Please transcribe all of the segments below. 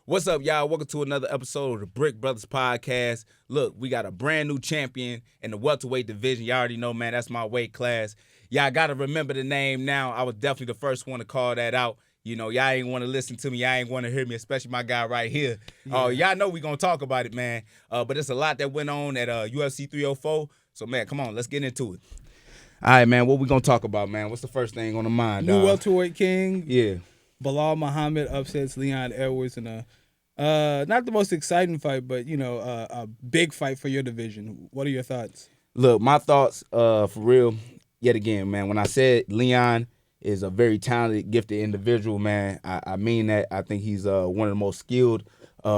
What's up, y'all? Welcome to another episode of the Brick Brothers Podcast. Look, we got a brand new champion in the welterweight division. Y'all already know, man, that's my weight class. Y'all got to remember the name now. I was definitely the first one to call that out. You know, y'all ain't want to listen to me. Y'all ain't want to hear me, especially my guy right here. Oh, y'all know we going to talk about it, man. But it's a lot that went on at UFC 304. So, man, come on, let's get into it. All right, man, what we going to talk about, man? What's the first thing on the mind, New welterweight king. Yeah. Belal Muhammad upsets Leon Edwards in a not the most exciting fight, but a big fight for your division. What are your thoughts? Look, my thoughts, for real, yet again, man, when I said Leon is a very talented, gifted individual, man, I mean that. I think he's one of the most skilled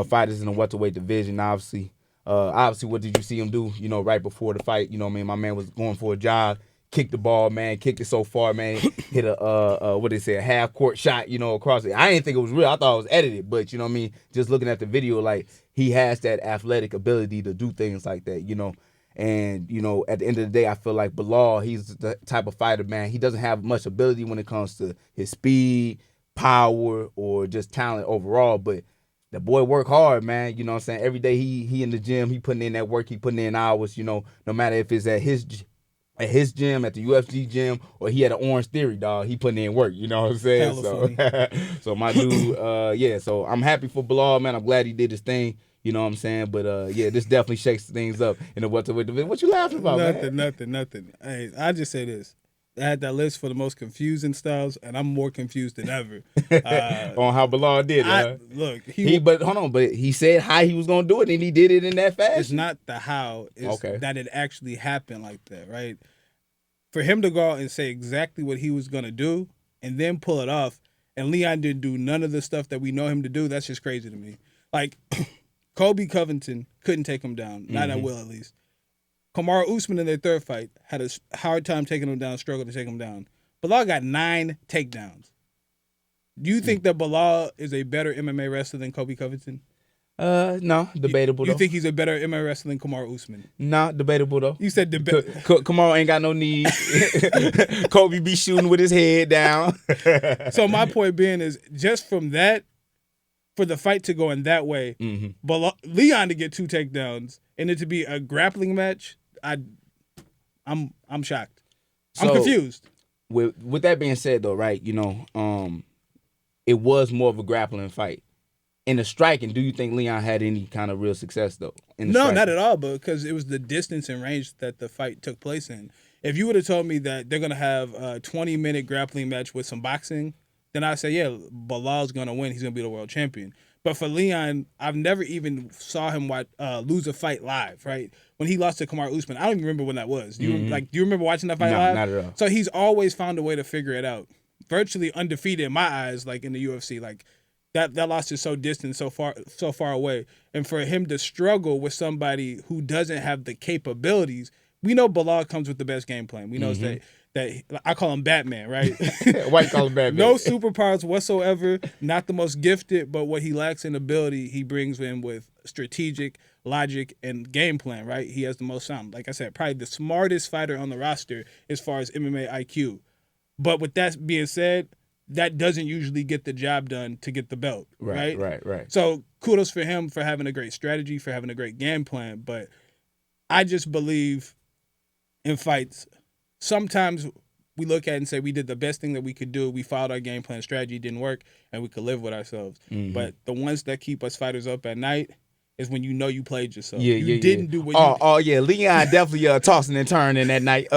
fighters in the welterweight division, obviously. What did you see him do, right before the fight? You know what I mean? My man was going for a jog. Kicked the ball, man. Kicked it so far, man. Hit a half-court shot, across it. I didn't think it was real. I thought it was edited, but, you know what I mean? Just looking at the video, like, he has that athletic ability to do things like that, And, at the end of the day, I feel like Belal, he's the type of fighter, man. He doesn't have much ability when it comes to his speed, power, or just talent overall, but the boy work hard, man. You know what I'm saying? Every day he in the gym, he putting in that work, he putting in hours, no matter if it's at his gym, at the UFC gym, or he had an Orange Theory, dog. He putting in work, you know what I'm saying? So my dude, so I'm happy for Belal, man. I'm glad he did his thing, you know what I'm saying? But, this definitely shakes things up in the welterweight division. What you laughing about, man? Nothing. Hey, I just say this. I had that list for the most confusing styles, and I'm more confused than ever. On how Belal did it. Look, but he said how he was going to do it, and he did it in that fashion. It's not the how, it's that it actually happened like that, right? For him to go out and say exactly what he was going to do and then pull it off, and Leon didn't do none of the stuff that we know him to do, that's just crazy to me. Like, Colby Covington couldn't take him down, not at will at least. Kamaru Usman in their third fight had a hard time taking him down, struggled to take him down. Belal got 9 takedowns. Do you think that Belal is a better MMA wrestler than Colby Covington? No, debatable. You think he's a better MMA wrestler than Kamaru Usman? No, debatable though. You said Kamaru ain't got no knees. Kobe be shooting with his head down. So my point being is just from that, for the fight to go in that way, but Leon to get 2 takedowns and it to be a grappling match, I'm shocked. I'm confused. With that being said, though, right? It was more of a grappling fight. In the striking, do you think Leon had any kind of real success though? No, not at all. Because it was the distance and range that the fight took place in. If you would have told me that they're gonna have a 20-minute grappling match with some boxing, then I'd say, yeah, Belal's gonna win. He's gonna be the world champion. But for Leon, I've never even saw him lose a fight live, right? When he lost to Kamaru Usman, I don't even remember when that was. Do you remember watching that fight live? Not at all. So he's always found a way to figure it out. Virtually undefeated in my eyes, like in the UFC. Like that loss is so distant, so far away. And for him to struggle with somebody who doesn't have the capabilities, we know Belal comes with the best game plan. We know that I call him Batman, right? Why you call him Batman? No superpowers whatsoever, not the most gifted, but what he lacks in ability, he brings in with strategic, logic, and game plan, right? He has the most sound. Like I said, probably the smartest fighter on the roster as far as MMA IQ. But with that being said, that doesn't usually get the job done to get the belt, right? Right. So kudos for him for having a great strategy, for having a great game plan. But I just believe in fights, sometimes we look at it and say we did the best thing that we could do. We followed our game plan strategy, didn't work, and we could live with ourselves. But the ones that keep us fighters up at night is when you played yourself. You didn't do what you did. Oh, yeah. Leon definitely tossing and turning that night.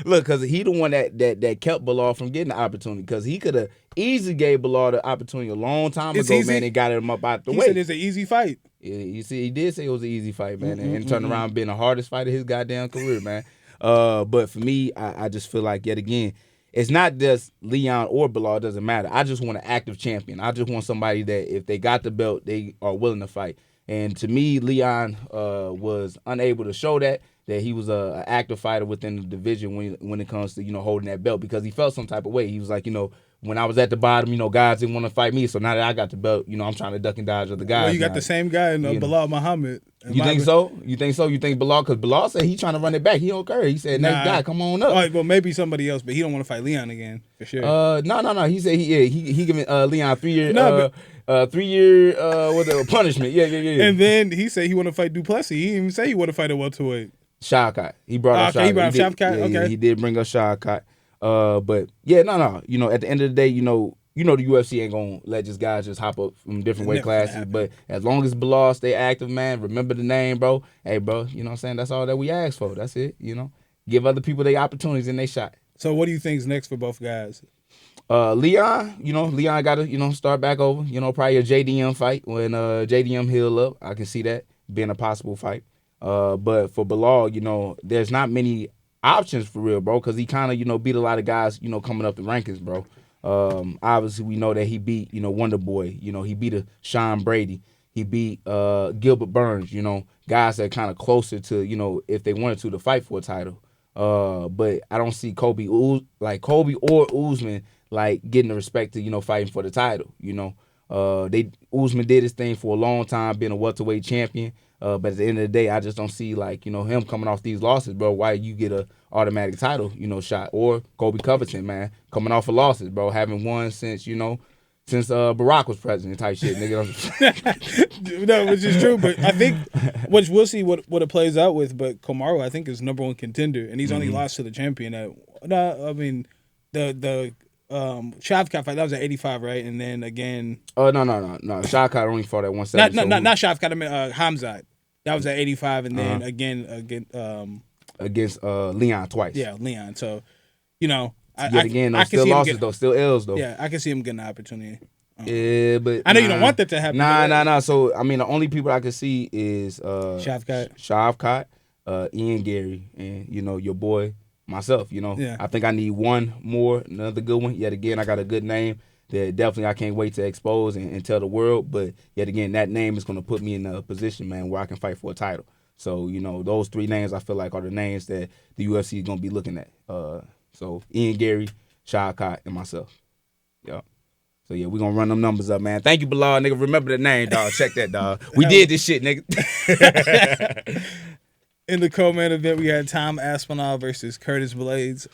Look, because he the one that kept Belal from getting the opportunity, because he could have easily gave Belal the opportunity a long time ago, man, and got him up out the way. He said it's an easy fight. Yeah, you see, he did say it was an easy fight, man, and turned around being the hardest fight of his goddamn career, man. But for me, I just feel like, yet again, it's not just Leon or Belal, it doesn't matter. I just want an active champion. I just want somebody that if they got the belt, they are willing to fight. And to me, Leon was unable to show that he was an active fighter within the division when it comes to, holding that belt, because he felt some type of way. He was like, when I was at the bottom, guys didn't want to fight me. So now that I got the belt, I'm trying to duck and dodge other guys. Well, you got now. the same guy in Belal Muhammad. You think so? You think Belal? Because Belal said he's trying to run it back. He don't care. He said, next guy, come on up. All right, well, maybe somebody else, but he don't want to fight Leon again, for sure. No. He said he giving Leon 3 years. 3-year punishment. Yeah. And then he said he want to fight Duplessis. He didn't even say he want to fight a welterweight. Shavkat. He brought up Shavkat. He brought up Shavkat. Yeah, okay. he did bring up Shavkat. But yeah, no. At the end of the day, the UFC ain't gonna let just guys just hop up from different weight classes. But as long as Belal stay active, man, remember the name, bro. Hey, bro, you know what I'm saying? That's all that we ask for. That's it. Give other people their opportunities and they shot. So what do you think is next for both guys? Leon, Leon got to, start back over. Probably a JDM fight when JDM heal up. I can see that being a possible fight. But for Belal, there's not many options for real, bro, because he kind of, beat a lot of guys, coming up the rankings, bro. Obviously, we know that he beat, Wonder Boy. He beat a Sean Brady. He beat Gilbert Burns, guys that are kind of closer to, if they wanted to fight for a title. But I don't see Kobe or Usman getting the respect to fighting for the title. Usman did his thing for a long time, being a welterweight champion. But at the end of the day, I just don't see him coming off these losses, bro. Why you get a automatic title shot, or Kobe Covington, man, coming off of losses, bro, haven't won since Barack was president type shit, nigga. No, which is true, but I think which we'll see what it plays out with. But Kamaru, I think, is number one contender, and he's only lost to the champion. The Shavkat fight, that was at 85, right? And then again, no. Shavkat only fought at 170. Not Shavkat. I mean Hamzat. That was at 85, and then against Leon twice. Yeah, Leon. So, still losses though, still L's though. Yeah, I can see him getting an opportunity. Yeah, but I know you don't want that to happen. Nah. So I mean, the only people I can see is Shavkat, Ian Gary, and your boy, myself. Yeah. I think I need one more, another good one. Yet again, I got a good name that definitely I can't wait to expose and tell the world. But yet again, that name is going to put me in a position, man, where I can fight for a title. So those 3 names I feel like are the names that the UFC is going to be looking at. So Ian Gary, Shavkat, and myself. Yep. So yeah, we're gonna run them numbers up, man. Thank you, Belal, nigga. Remember the name, dog. Check that, dog. We did this shit, nigga. In the co-main event, we had Tom Aspinall versus Curtis Blaydes.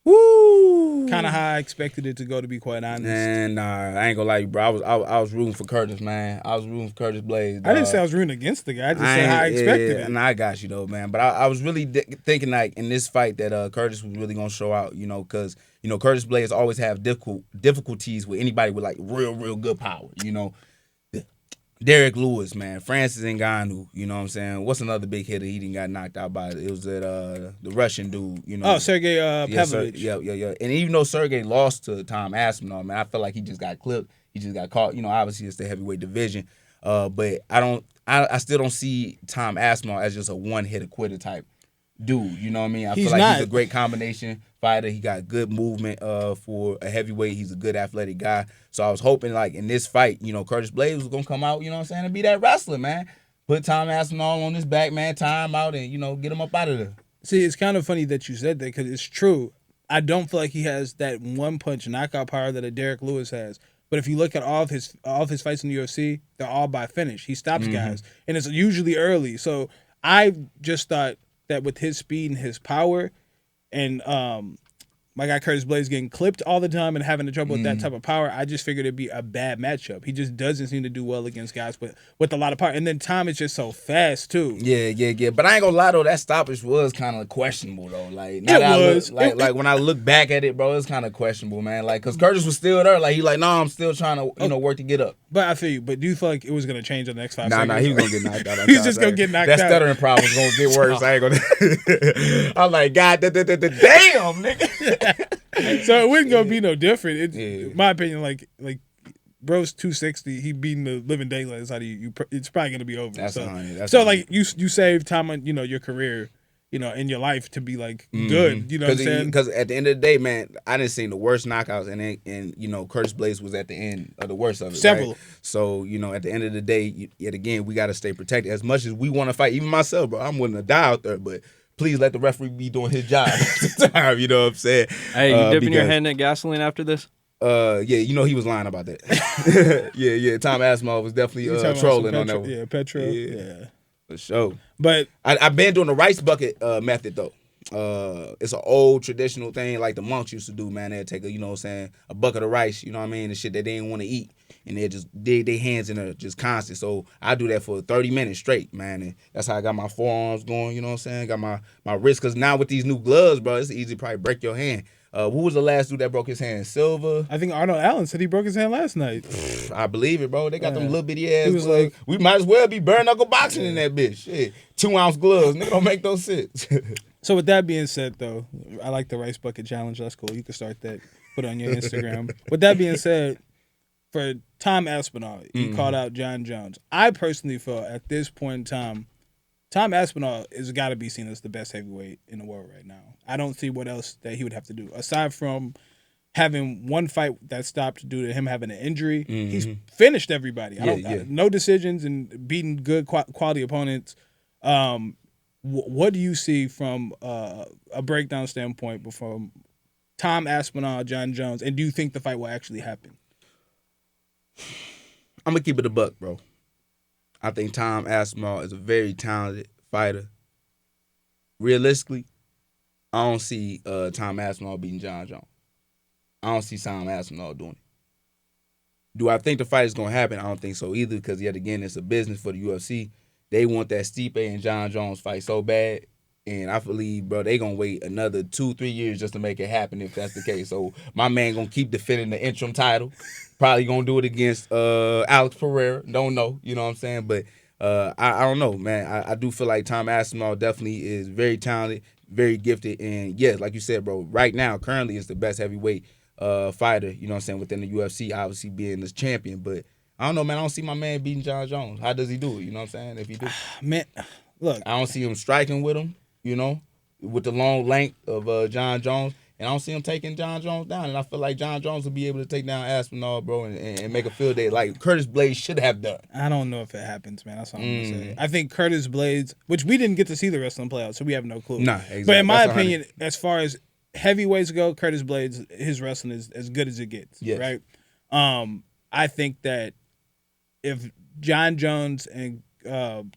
Woo! Kind of how I expected it to go, to be quite honest. Man, nah, I ain't gonna lie to you, bro. I was rooting for Curtis, man. I was rooting for Curtis Blaydes. I didn't say I was rooting against the guy. I just said how I expected it. And I got you though, man. But I was really thinking in this fight that Curtis was really gonna show out, because Curtis Blaydes always have difficulties with anybody with real good power, Derek Lewis, man, Francis Ngannou, you know what I'm saying? What's another big hitter he didn't got knocked out by? It was that the Russian dude, Oh, Sergey Pavlovich. Yeah. And even though Sergey lost to Tom Aspinall, man, I feel like he just got clipped. He just got caught. Obviously it's the heavyweight division. But I still don't see Tom Aspinall as just a one-hitter quitter type dude. You know what I mean? I feel like he's a great combination fighter. He got good movement for a heavyweight. He's a good athletic guy. So I was hoping in this fight, Curtis Blaydes was gonna come out, and be that wrestler, man. Put Tom Aspinall on his back, man, tie him out and, get him up out of there. See, it's kind of funny that you said that because it's true. I don't feel like he has that one punch knockout power that a Derek Lewis has. But if you look at all of his fights in the UFC, they're all by finish. He stops guys, and it's usually early. So I just thought that with his speed and his power, and my guy Curtis Blaydes getting clipped all the time and having trouble with that type of power, I just figured it'd be a bad matchup. He just doesn't seem to do well against guys with a lot of power. And then Tom is just so fast too. Yeah. But I ain't gonna lie though, that stoppage was kind of questionable though. When I look back at it, bro, it's kind of questionable, man. Cause Curtis was still there. No, I'm still trying to work to get up. But I feel you. But do you feel like it was gonna change in the next 5 seconds? Nah, he was gonna get knocked out. He's just gonna get knocked out. That stuttering problem was gonna get worse. I ain't gonna. I'm like, God, damn, nigga. So it wasn't gonna be no different. In my opinion, like bro's 260, he beating the living daylights out of you. It's probably gonna be over. That's you saved time on your career, in your life to be good. You know what I'm saying? Because at the end of the day, man, I didn't see the worst knockouts, and Curtis Blaydes was at the end of the worst of it. Several. Right? So at the end of the day, yet again, we got to stay protected as much as we want to fight. Even myself, bro, I'm willing to die out there, but. Please let the referee be doing his job. You know what I'm saying? Hey, you dipping your hand in gasoline after this? Yeah, he was lying about that. yeah. Tom Aspinall was definitely trolling on that one. Yeah, Petro. Yeah. For sure. But I've been doing the rice bucket method though. it's an old traditional thing like the monks used to do, man. They'd take a bucket of rice, you know what I mean, the shit that they didn't want to eat. And they just dig their hands in there just constant. So I do that for 30 minutes straight, man. And that's how I got my forearms going, you know what I'm saying? Got my wrist. Because now with these new gloves, bro, it's easy to probably break your hand. Who was the last dude that broke his hand? Silva? I think Arnold Allen said he broke his hand last night. I believe it, bro. They got them little bitty ass. He was like, we might as well be bare knuckle boxing in that bitch. Shit. 2-ounce gloves. Nigga don't make no sense. So with that being said, though, I like the rice bucket challenge. That's cool. You can start that. Put it on your Instagram. With that being said, for Tom Aspinall, he called out Jon Jones. I personally feel at this point in time, Tom Aspinall has got to be seen as the best heavyweight in the world right now. I don't see what else that he would have to do. Aside from having one fight that stopped due to him having an injury, he's finished everybody. No decisions and beating good quality opponents. What do you see from a breakdown standpoint from Tom Aspinall, Jon Jones, and do you think the fight will actually happen? I'm going to keep it a buck, bro. I think Tom Aspinall is a very talented fighter. Realistically, I don't see Tom Aspinall beating Jon Jones. I don't see Tom Aspinall doing it. Do I think the fight is going to happen? I don't think so either because, yet again, it's a business for the UFC. They want that Stipe and Jon Jones fight so bad. And I believe, bro, they going to wait another 2-3 years just to make it happen if that's the case. So my man going to keep defending the interim title. Probably going to do it against Alex Pereira. Don't know. You know what I'm saying? But I don't know, man. I do feel like Tom Aspinall definitely is very talented, very gifted. And, yes, like you said, bro, right now, currently, is the best heavyweight fighter, you know what I'm saying, within the UFC, obviously being this champion. But I don't know, man. I don't see my man beating Jon Jones. How does he do it? You know what I'm saying? If he do. Man, look. I don't see him striking with him, you know, with the long length of Jon Jones. And I don't see him taking Jon Jones down. And I feel like Jon Jones will be able to take down Aspinall, bro, and make a field day like Curtis Blaydes should have done. I don't know if it happens, man. That's what I'm going to say. I think Curtis Blaydes, which we didn't get to see the wrestling playoffs, so we have no clue. Nah, exactly. But in my opinion, as far as heavyweights go, Curtis Blaydes, his wrestling is as good as it gets, right? I think that if Jon Jones and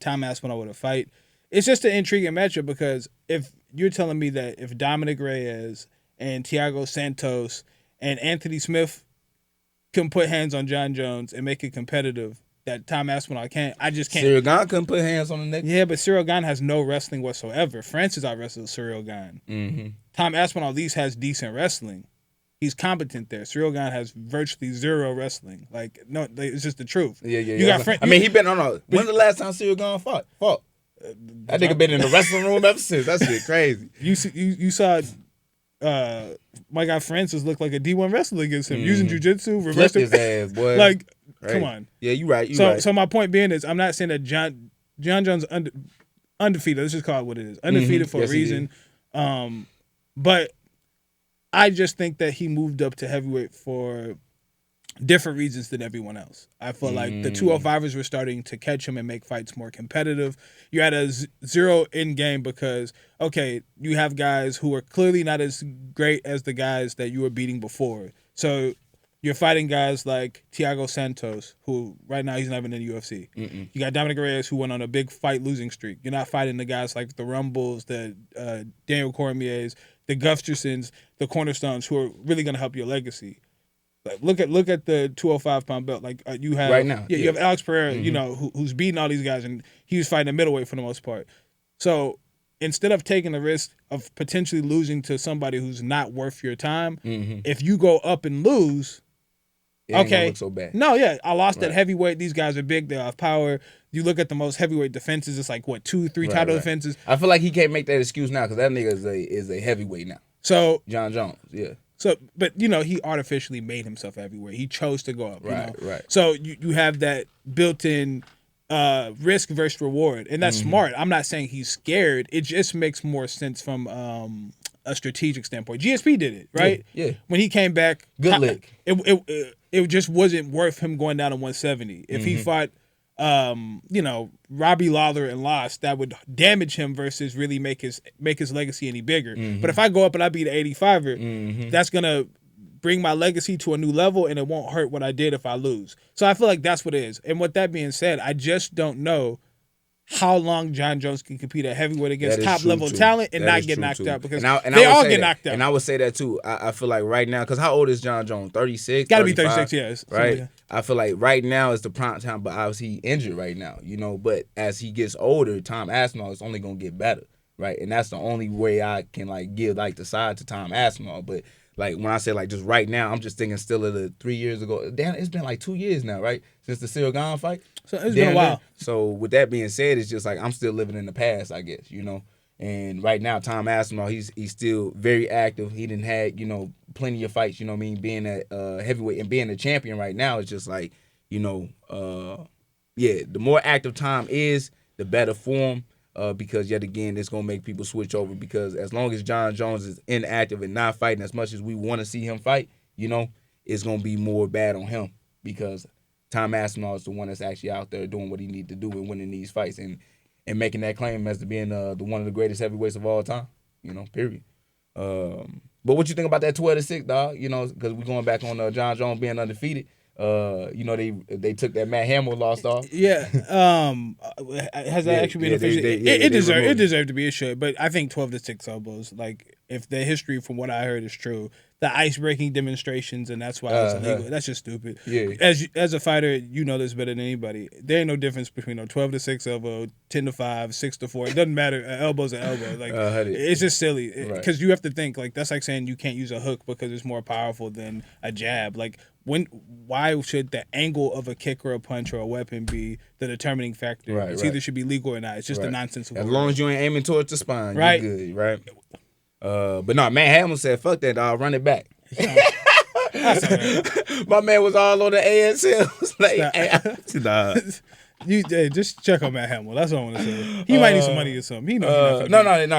Tom Aspinall were to fight, it's just an intriguing matchup because if you're telling me that if Dominic Reyes and Thiago Santos and Anthony Smith can put hands on Jon Jones and make it competitive, that Tom Aspinall can't. I just can't. Cyril Gane couldn't put hands on the neck. Yeah, but Cyril Gane has no wrestling whatsoever. Francis out-wrestled Cyril Gane. Tom Aspinall at least has decent wrestling. He's competent there. Cyril Gane has virtually zero wrestling. Like, no, it's just the truth. Yeah. You got he been on. When's the last time Cyril Gane fought? That nigga been in the wrestling room ever since. That shit crazy. You saw my guy Francis look like a D1 wrestler against him using jiu-jitsu, reversed his ass, boy. Like, come on. Yeah, you right. So my point being is, I'm not saying that Jon Jones undefeated. Let's just call it what it is. Undefeated for a reason. But I just think that he moved up to heavyweight for different reasons than everyone else. I feel like the 205ers were starting to catch him and make fights more competitive. You had a zero in game because, okay, you have guys who are clearly not as great as the guys that you were beating before. So you're fighting guys like Thiago Santos, who right now he's not even in the UFC. You got Dominic Reyes, who went on a big fight losing streak. You're not fighting the guys like the Rumbles, the Daniel Cormiers, the Gustafsons, the Cornerstones, who are really going to help your legacy. Like, look at the 205-pound belt. Like you have right now, you have Alex Pereira, you know, who's beating all these guys, and he was fighting a middleweight for the most part. So instead of taking the risk of potentially losing to somebody who's not worth your time, if you go up and lose, it ain't gonna look so bad. No, yeah, I lost at heavyweight. These guys are big. They have power. You look at the most heavyweight defenses. It's like, what, 2-3 title defenses. I feel like he can't make that excuse now because that nigga is a heavyweight now. So Jon Jones, yeah. So, but you know, he artificially made himself heavyweight. He chose to go up. Right. So you have that built-in risk versus reward, and that's smart. I'm not saying he's scared. It just makes more sense from a strategic standpoint. GSP did it, right? Yeah. When he came back, good lick. It just wasn't worth him going down to 170. If he fought, Robbie Lawler and lost, that would damage him versus really make his legacy any bigger. But if I go up and I beat an 85er, that's gonna bring my legacy to a new level, and it won't hurt what I did if I lose. So I feel like that's what it is. And with that being said, I just don't know how long Jon Jones can compete at heavyweight against top-level talent and not get knocked out, because they all get knocked out. And I would say that, too. I feel like right now, because how old is Jon Jones? 36? Got to be 36, yes. Right? Like I feel like right now is the prime time, but obviously he injured right now, But as he gets older, Tom Aspinall is only going to get better, right? And that's the only way I can, give, the side to Tom Aspinall. But, when I say, just right now, I'm just thinking still of the 3 years ago. Damn, it's been 2 years now, right? Since the Cyril Gane fight. So it's been a while. So with that being said, it's just I'm still living in the past, I guess, And right now, Tom Aspinall, he's still very active. He didn't had, plenty of fights, being at heavyweight and being a champion right now is just the more active Tom is, the better for him. Because yet again, it's gonna make people switch over, because as long as Jon Jones is inactive and not fighting as much as we want to see him fight, it's gonna be more bad on him, because Tom Aspinall is the one that's actually out there doing what he needs to do and winning these fights and making that claim as to being the one of the greatest heavyweights of all time, period. But what you think about that 12-6, dog? Because we're going back on Jon Jones being undefeated. They took that Matt Hamill loss off. Yeah. Has that actually been official? It deserved to be. It should. But I think 12-6 elbows. If the history from what I heard is true, the ice breaking demonstrations, and that's why it's illegal. That's just stupid. Yeah. As a fighter, you know this better than anybody. There ain't no difference between a 12-6 elbow, 10-5, 6-4. It doesn't matter. Elbow's an elbow. It's just silly. Because you have to think that's like saying you can't use a hook because it's more powerful than a jab. Why should the angle of a kick or a punch or a weapon be the determining factor? It's either should be legal or not. It's just a nonsensical. As long as you ain't aiming towards the spine, you're good, right? But no, Matt Hamill said, "Fuck that, dog. Run it back." My man was all on the ASL. Just check on Matt Hamill. That's what I want to say. He might need some money or something. He know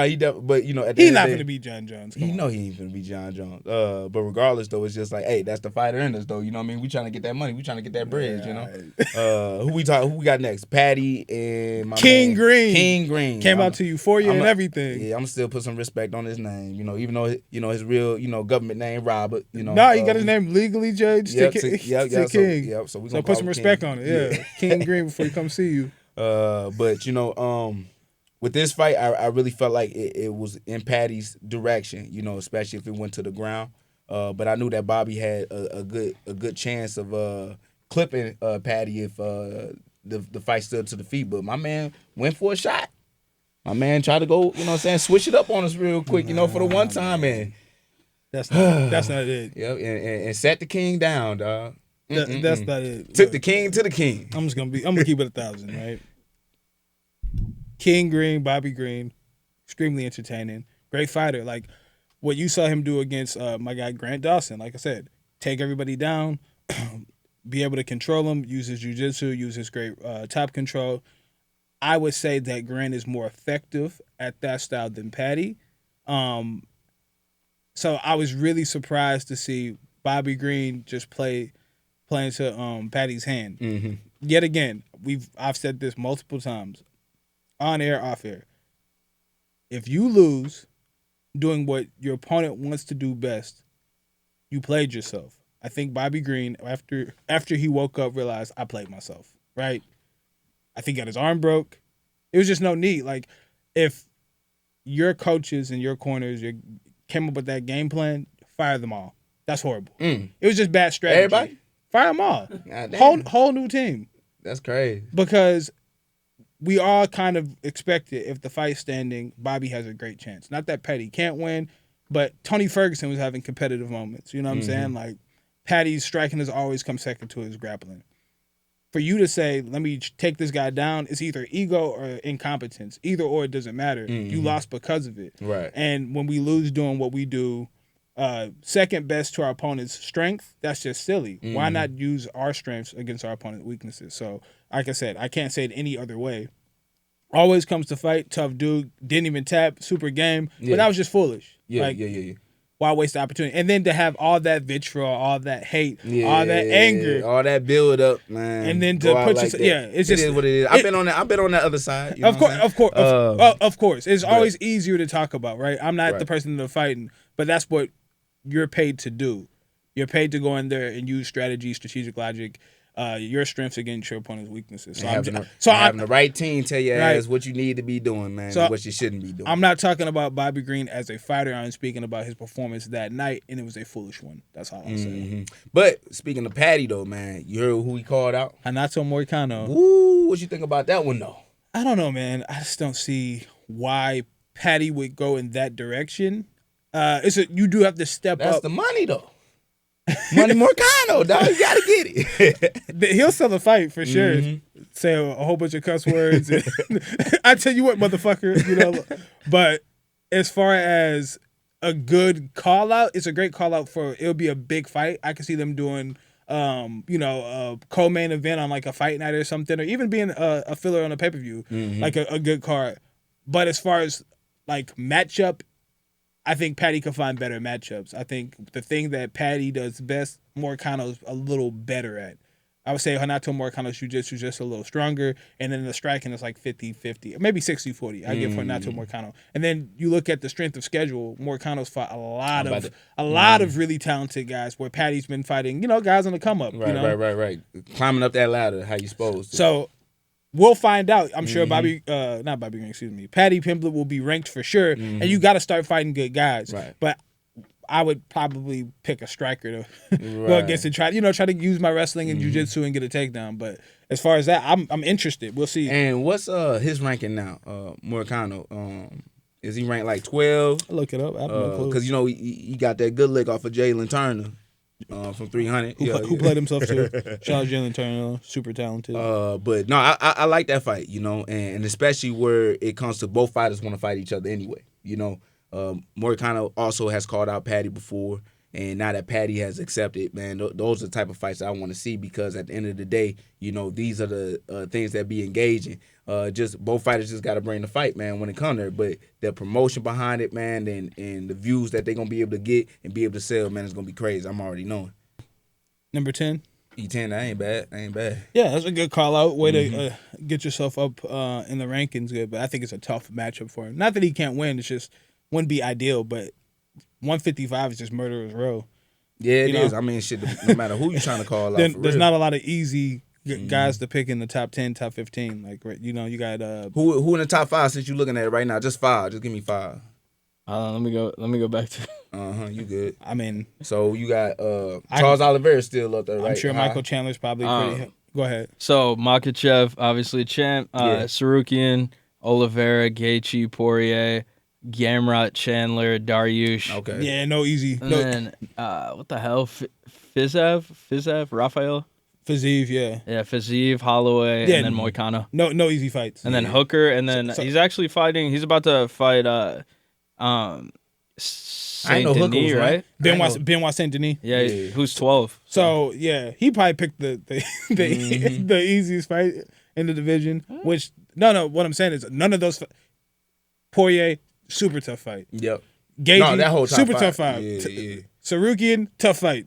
he but he's not going to be Jon Jones. He ain't going to be Jon Jones. But regardless, though, it's just hey, that's the fighter in us, though. You know what I mean? We trying to get that money. We trying to get that bread. Who we got next? Paddy and my King man. Green. King Green came out to Euphoria and everything. Yeah, I'm gonna still put some respect on his name. Even though his real government name Robert. He got his name legally judged to King. So we so put some respect on it. Yeah, King Green before he come see you. But with this fight, I really felt like it was in Paddy's direction, especially if it went to the ground. But I knew that Bobby had a good chance of clipping Paddy if the fight stood to the feet. But my man went for a shot. My man tried to go, switch it up on us real quick, for the one time, and that's not it. Yep, and set the king down, dog. That's not it. Took the king to the king. I'm gonna keep it 1,000, right? King Green, Bobby Green, extremely entertaining, great fighter. What you saw him do against my guy Grant Dawson, like I said, take everybody down, be able to control him, use his jiu-jitsu, use his great top control. I would say that Grant is more effective at that style than Paddy. So I was really surprised to see Bobby Green just play into Paddy's hand. Mm-hmm. Yet again, I've said this multiple times, on air, off air. If you lose doing what your opponent wants to do best, you played yourself. I think Bobby Green, after he woke up, realized I played myself, right? I think he got his arm broke. It was just no need. If your coaches and your corners came up with that game plan, fire them all. That's horrible. It was just bad strategy. Everybody? Fire them all. Whole new team. That's crazy. Because we all kind of expected if the fight's standing, Bobby has a great chance. Not that Paddy can't win, but Tony Ferguson was having competitive moments. You know what I'm saying? Paddy's striking has always come second to his grappling. For you to say, let me take this guy down, it's either ego or incompetence. Either or, it doesn't matter. You lost because of it. Right. And when we lose doing what we do, second best to our opponent's strength, that's just silly. Why not use our strengths against our opponent's weaknesses? So, like I said, I can't say it any other way. Always comes to fight, tough dude, didn't even tap, super game, but that was just foolish. Yeah. Why waste the opportunity? And then to have all that vitriol, all that hate, all that anger, all that build up, man, and then to put yourself, it's just what it is. I've been on the other side. Of course, it's always easier to talk about, right? I'm not the person that's fighting, but that's what you're paid to do. You're paid to go in there and use strategy, strategic logic, your strengths against your opponent's weaknesses. So having the right team tell your ass what you need to be doing, man, and what you shouldn't be doing. I'm not talking about Bobby Green as a fighter. I'm speaking about his performance that night, and it was a foolish one. That's all I'm saying. But speaking of Paddy, though, man, you heard who he called out? Renato Moicano. Woo, what you think about that one, though? I don't know, man. I just don't see why Paddy would go in that direction. You do have to step up. That's the money, though. Money Moicano, dog. You gotta get it. He'll sell the fight for sure. Say a whole bunch of cuss words. I tell you what, motherfucker. But as far as a good call out, it's a great call out it'll be a big fight. I can see them doing, a co-main event on like a fight night or something, or even being a filler on a pay-per-view, like a good card. But as far as like matchup, I think Paddy could find better matchups. I think the thing that Paddy does best, Moicano's a little better at. I would say Renato Moicano's jiu-jitsu is just a little stronger, and then the striking is like 50-50, maybe 60-40. I give Renato Moicano. And then you look at the strength of schedule, Moicano's fought a lot of really talented guys, where Paddy's been fighting, guys on the come up. Right. Climbing up that ladder, how you supposed to. So we'll find out. I'm sure Paddy Pimblett will be ranked for sure, and you got to start fighting good guys. Right. But I would probably pick a striker to go against and try to use my wrestling and jiu-jitsu and get a takedown. But as far as that, I'm interested. We'll see. And what's his ranking now, Moicano? Is he ranked like 12? I'll look it up. I have no clue. Because he got that good lick off of Jalen Turner from 300. Who played himself too. Shout out Jalen Turner, super talented. But no, I like that fight, and especially where it comes to both fighters want to fight each other anyway, Moicano also has called out Paddy before, and now that Paddy has accepted, man, those are the type of fights I want to see, because at the end of the day, these are the things that be engaging. Just both fighters just got to bring the fight, man, when it comes there. But the promotion behind it, man, and the views that they're going to be able to get and be able to sell, man, it's going to be crazy. I'm already knowing. Number 10? E10, that ain't bad. Yeah, that's a good call-out. Way to get yourself up in the rankings, good. But I think it's a tough matchup for him. Not that he can't win. It's just wouldn't be ideal, but 155 is just murderer's row. Yeah, it is. I mean, shit, no matter who you're trying to call out, there's not a lot of easy guys to pick in the top 10, top 15. Like, you got who in the top 5 since you're looking at it right now? Just 5. Just give me 5. Let me go back to. You good? I mean, so you got Charles Oliveira still up there, right? I'm sure Michael Chandler's probably pretty. Go ahead. So Mokaev, obviously champ. Sarukian, Oliveira, Gaethje, Poirier, Gamrot, Chandler, Dariush. Okay. Yeah, no easy. And then what the hell? Fiziev, Rafael. Fiziev, yeah. Yeah, Fiziev, Holloway, and then Moicano. No easy fights. And then Hooker, and then he's actually fighting. He's about to fight Saint Denis, right? Benoit Saint Denis. Yeah, who's 12. So yeah, he probably picked the easiest fight in the division. Which what I'm saying is none of those. Poirier, super tough fight. Yep. Gaethje, that whole super fight. tough fight. Yeah. Sarukian, tough fight.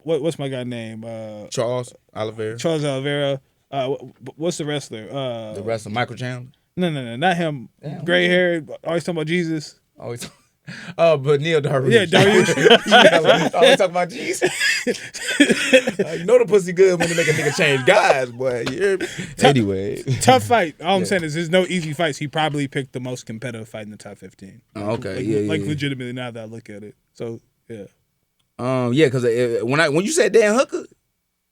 What's my guy's name? Charles Oliveira. What's the wrestler? The wrestler, Michael Chandler. No, not him. Damn, gray hair, always talking about Jesus. Always. But Neil Dariush. Yeah, Dariush. Always talking about Jesus. You know the pussy good when they make a nigga change guys, boy. Anyway. Tough fight. All I'm saying is there's no easy fights. He probably picked the most competitive fight in the top 15. Okay, legitimately now that I look at it. So, yeah. Because when you said Dan Hooker,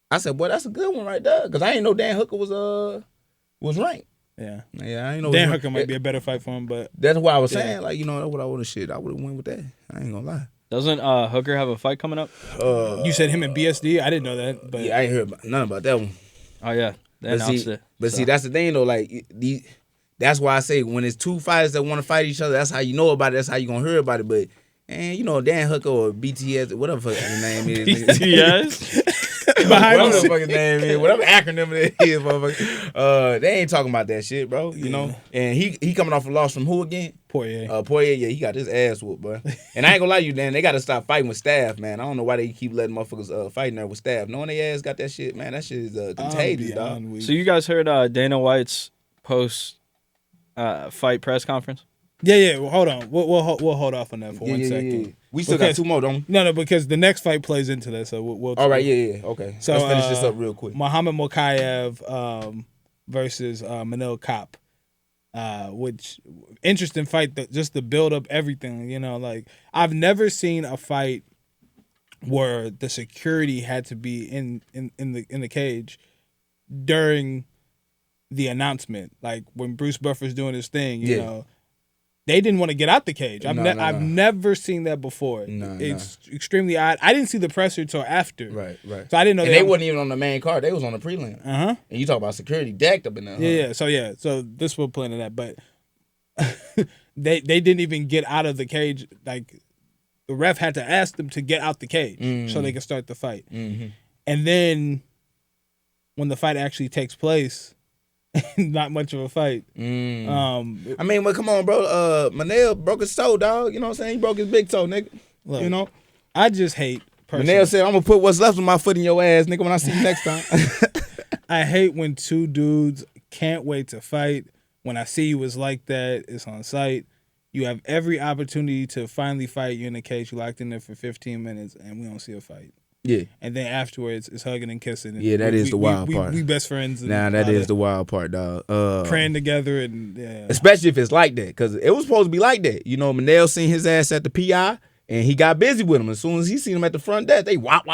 I said, boy, that's a good one right there. Because I ain't know Dan Hooker was ranked. Yeah, I ain't know. Dan Hooker might be a better fight for him, but that's what I was saying. Like, that's what I would have I would have went with that. I ain't gonna lie. Doesn't Hooker have a fight coming up? You said him and BSD. I didn't know that, but I ain't heard nothing about that one. Oh yeah, they announced it. But see, that's the thing though. Like that's why I say when it's two fighters that want to fight each other, that's how you know about it. That's how you gonna hear about it. But Dan Hooker or BTS, whatever his name is. BTS. Whatever the fucking name is, whatever acronym it is, motherfucker. They ain't talking about that shit, bro. You know. And he coming off a loss from who again? Poirier. Poirier, yeah, he got his ass whooped, bro. And I ain't gonna lie to you, Dan. They got to stop fighting with staff, man. I don't know why they keep letting motherfuckers fighting there with staff. Knowing they ass got that shit, man. That shit is contagious, dog. So you guys heard Dana White's post fight press conference? Yeah. Well, hold on. We'll hold off on that for 1 second. We still got 2 more, don't we? No, because the next fight plays into that. So we'll all right, yeah, okay. So let's finish this up real quick. Muhammad Mokaev versus Manil Kopp, which interesting fight. Just the build up, everything. You know, like I've never seen a fight where the security had to be in the cage during the announcement. Like when Bruce Buffer's doing his thing, you know. They didn't want to get out the cage. I've never seen that before. It's extremely odd. I didn't see the presser till after. Right. So I didn't know. And they wasn't even on the main card. They was on the prelim. And you talk about security decked up in there. Yeah. So this will play into that, but they didn't even get out of the cage. Like the ref had to ask them to get out the cage so they could start the fight. And then when the fight actually takes place. Not much of a fight. I mean, well, come on, bro. Manel broke his toe, dog. You know what I'm saying? He broke his big toe, nigga. Look, you know? I just hate personally. Manel said, I'm going to put what's left of my foot in your ass, nigga, when I see you next time. I hate when 2 dudes can't wait to fight. When I see you, it's like that. It's on site. You have every opportunity to finally fight. You're in the cage. You locked in there for 15 minutes, and we don't see a fight. Yeah. And then afterwards, it's hugging and kissing. And that is the wild part. We best friends. Nah, that is the wild part, dog. Praying together and especially if it's like that, because it was supposed to be like that. You know, Manel seen his ass at the PI, and he got busy with him. As soon as he seen him at the front desk, they wop.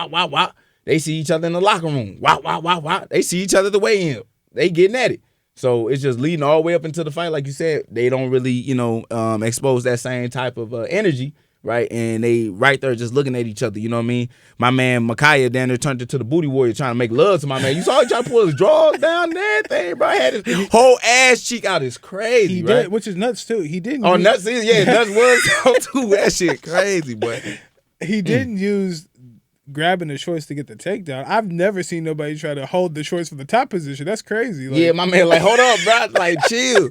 They see each other in the locker room. Wop. They see each other the way in. They getting at it. So it's just leading all the way up into the fight. Like you said, they don't really, expose that same type of energy. Right, and they right there just looking at each other. You know what I mean? My man Mokaev down there turned into the booty warrior trying to make love to my man. You saw him trying to pull his drawers down and everything, bro. He had his whole ass cheek out. It's crazy, he right? did, which is nuts too. He didn't. Oh, nuts! Yeah, nuts was so too. That shit crazy, boy. He didn't use grabbing the shorts to get the takedown. I've never seen nobody try to hold the shorts for the top position. That's crazy. Like, yeah, my man, like, hold up, bro. Like, chill.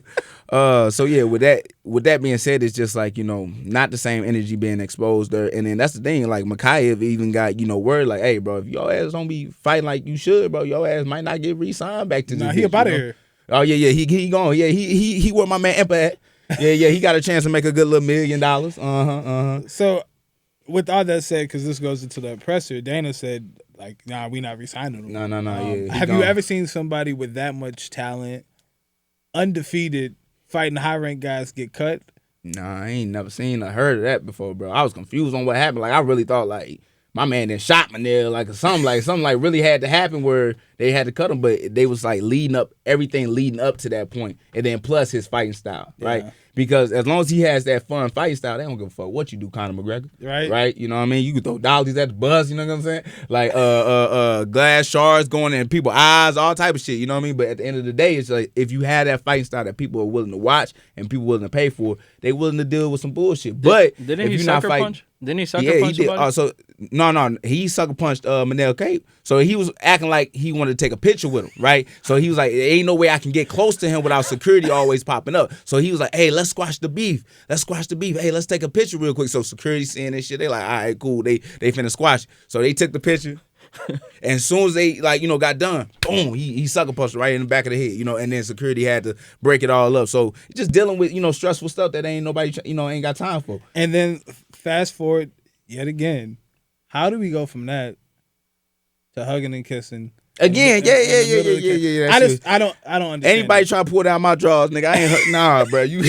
So yeah, with that being said, it's just like, not the same energy being exposed there. And then that's the thing, like Mokaev even got, word like, hey, bro, if your ass don't be fighting like you should, bro, your ass might not get re-signed back to this. Nah, he up out of here. Oh yeah, he gone. Yeah, he where my man Empa at. Yeah, he got a chance to make a good little $1 million. So with all that said, because this goes into the presser, Dana said, like, nah, we not re-signing him. No, yeah. Have you ever seen somebody with that much talent, undefeated, fighting high-ranked guys get cut? Nah, I ain't never seen or heard of that before, bro. I was confused on what happened. Like, I really thought, like, my man then shot Manel, like, or something really had to happen where they had to cut him, but they was, like, everything leading up to that point, and then plus his fighting style, right? Because as long as he has that fun fighting style, they don't give a fuck what you do, Conor McGregor. Right. You know what I mean? You can throw dollies at the bus, you know what I'm saying? Like glass shards going in people's eyes, all type of shit, you know what I mean? But at the end of the day, it's like if you have that fighting style that people are willing to watch and people willing to pay for, they willing to deal with some bullshit. But didn't he sucker punch? Didn't he sucker punch? Yeah, he did. No, he sucker punched Manel Cape. So he was acting like he wanted to take a picture with him, right? So he was like, there ain't no way I can get close to him without security always popping up. So he was like, hey, let's squash the beef. Hey, let's take a picture real quick. So security seeing this shit, they like, all right, cool. They finna squash. So they took the picture. And as soon as they got done, boom, he sucker punched right in the back of the head, and then security had to break it all up. So just dealing with, stressful stuff that ain't nobody, ain't got time for. And then fast forward yet again, how do we go from that to hugging and kissing? Again, yeah. I don't understand. Anybody try to pull down my drawers, nigga, I ain't nah, bro. You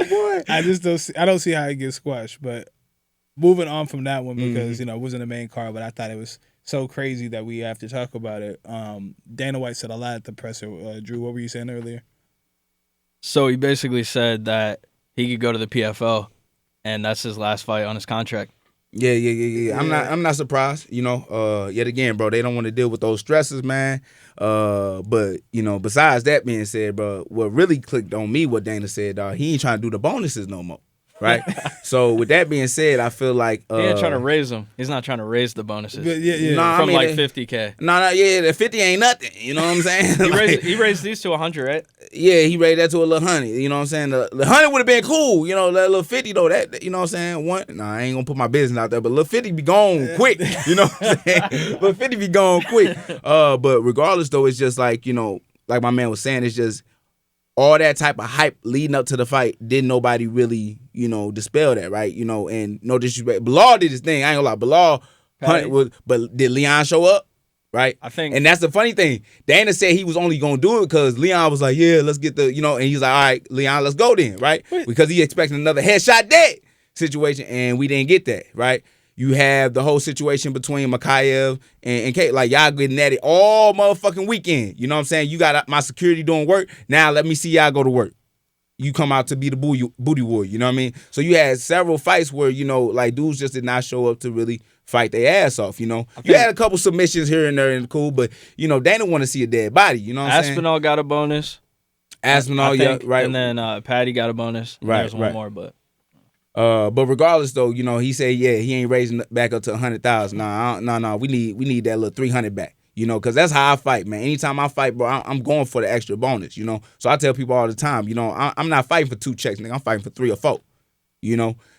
boy. I don't see how it gets squashed, but moving on from that one because it wasn't the main card, but I thought it was so crazy that we have to talk about it. Dana White said a lot at the presser. Drew, what were you saying earlier? So he basically said that he could go to the PFL, and that's his last fight on his contract. Yeah. I'm not surprised. Yet again, bro, they don't want to deal with those stresses, man. But besides that being said, bro, what really clicked on me, what Dana said, dog, he ain't trying to do the bonuses no more. Right. So with that being said, I feel like he ain't trying to raise them. He's not trying to raise the bonuses. Yeah. From like $50K. The 50 ain't nothing. You know what I'm saying? He raised these to 100, right? Yeah, he raised that to a little 100. You know what I'm saying? The 100 would have been cool. That little 50 though. That you know what I'm saying? I ain't gonna put my business out there, but little 50 be gone quick. You know what I'm saying? Little 50 be gone quick. But regardless though, it's just like like my man was saying, it's just all that type of hype leading up to the fight, didn't nobody really, dispel that, right? And no disrespect. Belal did his thing. I ain't gonna lie. Belal hunted but did Leon show up? Right? I think. And that's the funny thing. Dana said he was only gonna do it because Leon was like, yeah, let's get the, and he's like, all right, Leon, let's go then, right? Because he expecting another headshot dead situation, and we didn't get that, right? You have the whole situation between Mokaev and Kate. Like, y'all getting at it all motherfucking weekend. You know what I'm saying? You got my security doing work. Now let me see y'all go to work. You come out to be the booty warrior. You know what I mean? So you had several fights where, like, dudes just did not show up to really fight their ass off, You had a couple submissions here and there and cool, but, Dana want to see a dead body. You know what I'm saying? Aspinall got a bonus. Aspinall, yeah, right. And then Paddy got a bonus. Right, There's one more, but. But regardless, though, he said, yeah, he ain't raising back up to 100,000. Nah, we need that little 300 back, because that's how I fight, man. Anytime I fight, bro, I'm going for the extra bonus, So I tell people all the time, I'm not fighting for 2 checks, nigga. I'm fighting for 3 or 4,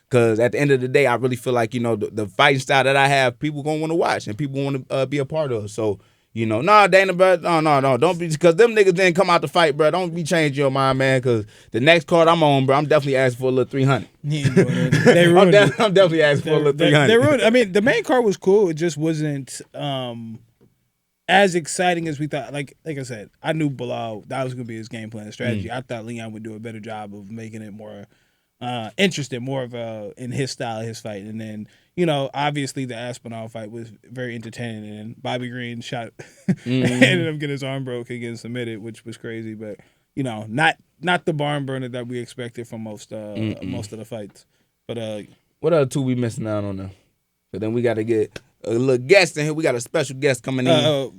Because at the end of the day, I really feel like, the fighting style that I have, people gonna want to watch and people want to be a part of. So, Dana, bro, no, don't be, because them niggas didn't come out to fight, bro. Don't be changing your mind, man, because the next card I'm on, bro, I'm definitely asking for a little 300. They ruined it. I'm definitely asking for a little 300. They ruined it. I mean, the main card was cool. It just wasn't as exciting as we thought. Like I said, I knew Belal, that was going to be his game plan strategy. I thought Leon would do a better job of making it more interesting, more of in his style, his fight. And then, obviously the Aspinall fight was very entertaining, and Bobby Green shot, ended up getting his arm broke and getting submitted, which was crazy. But not the barn burner that we expected from most of the fights. But what other 2 we missing out on now? But then we got to get a little guest in here. We got a special guest coming in.